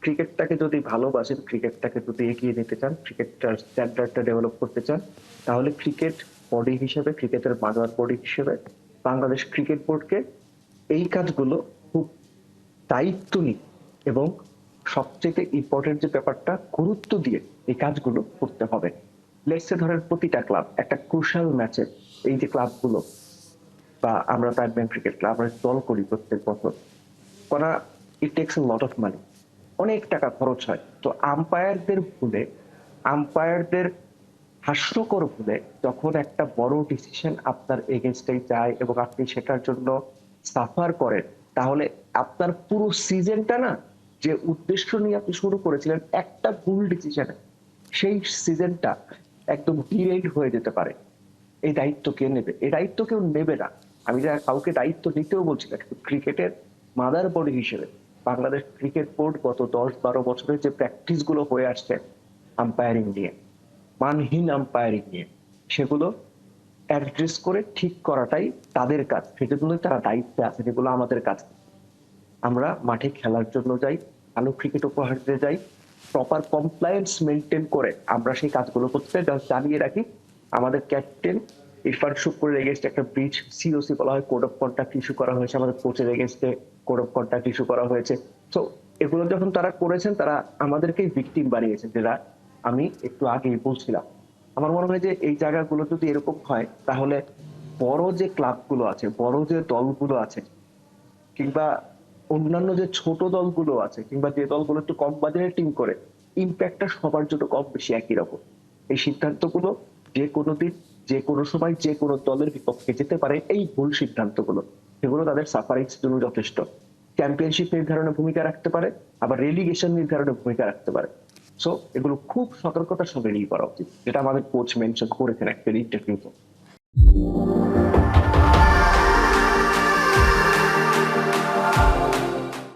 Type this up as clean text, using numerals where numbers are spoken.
ক্রিকেটটাকে যদি ভালোবাসেন, ক্রিকেটটাকে যদি এগিয়ে নিতে চান, ক্রিকেটটার স্ট্যান্ডার্ডটা ডেভেলপ করতে চান, তাহলে ক্রিকেট বডি হিসেবে, ক্রিকেটের মাদার বডি হিসেবে বাংলাদেশ ক্রিকেট বোর্ডকে এই কাজগুলো খুব দায়িত্ব নিয়ে এবং সবচেয়ে ইম্পর্টেন্ট যে ব্যাপারটা, গুরুত্ব দিয়ে এই কাজগুলো করতে হবে। লেটসে ধরেন প্রতিটা ক্লাব একটা ক্রুশাল ম্যাচে, এই যে ক্লাবগুলো বা আমরা প্রাইম ব্যাংক ক্রিকেট ক্লাব আমরা দল করি প্রত্যেক বছর, করা it takes A lot of money, অনেক টাকা খরচ হয়। তো আম্পায়ারদের ভুলে, আম্পায়ারদের হাস্যকর ভুলে যখন একটা বড় ডিসিশন আপনার এগেনস্টে যায় এবং আপনি সেটার জন্য সাফার করেন, তাহলে আপনার পুরো সিজনটা না, যে উদ্দেশ্য নিয়ে আপনি শুরু করেছিলেন একটা ভুল ডিসিশনে, সেই সিজনটা একদম ডিরেইড হয়ে যেতে পারে। এই দায়িত্ব কে নেবে? এই দায়িত্ব কেউ নেবে না। আমি যা কাউকে দায়িত্ব নিতেও বলছি না, কিন্তু ক্রিকেটের মাদার বডি হিসেবে বাংলাদেশ ক্রিকেট বোর্ড গত 10-12 বছরের যে প্র্যাকটিস গুলো হয়ে আসছে আম্পায়ারিং নিয়ে, মানহীন আম্পায়ারিং নিয়ে, সেগুলো অ্যাড্রেস করে ঠিক করাটাই তাদের কাজ। সেজন্যই তারা দায়িত্বে আছে, যেগুলো আমাদের কাজ। আমরা মাঠে খেলার জন্য যাই, ভালো ক্রিকেট উপহার দিতে যাই, প্রপার কমপ্লায়েন্স মেনটেন করে আমরা সেই কাজগুলো করতে জানিয়ে রাখি। আমাদের ক্যাপ্টেন ইরফান শুক্কুরের এগেনস্টে একটা ব্রিচ সিওসি বলা হয়, কোড অফ কন্ডাক্ট ইস্যু করা হয়েছে, আমাদের কোচের এগেনস্টে কোড অফ কন্ডাক্ট ইস্যু করা হয়েছে। তো এগুলো যখন তারা করেছেন, তারা আমাদেরকেই ভিকটিম বানিয়েছেন, যেটা আমি একটু আগেই বলছিলাম। আমার মনে হয় যে এই জায়গাগুলো যদি এরকম হয়, তাহলে বড় যে ক্লাবগুলো আছে, বড় যে দলগুলো আছে, কিংবা অন্যান্য যে ছোট দলগুলো আছে, কিংবা যে দলগুলো একটু কম বাজেটের টিম করে, ইম্প্যাক্টটা সবার জন্য কম বেশি একই রকম। এই সিদ্ধান্তগুলো যে কোনো দিন, যে কোনো সময়, যে কোনো দলের বিপক্ষে যেতে পারে। এই ভুল সিদ্ধান্তগুলো, সেগুলো তাদের সাফারিংস জন্য যথেষ্ট। চ্যাম্পিয়নশিপ নির্ধারণে ভূমিকা রাখতে পারে, আবার রেলিগেশন নির্ধারণে ভূমিকা রাখতে পারে। সো এগুলো খুব সতর্কতার সঙ্গে ডিল করা উচিত, যেটা আমাদের কোচ মেনশন করেছেন একটা ইন্টারভিউতে।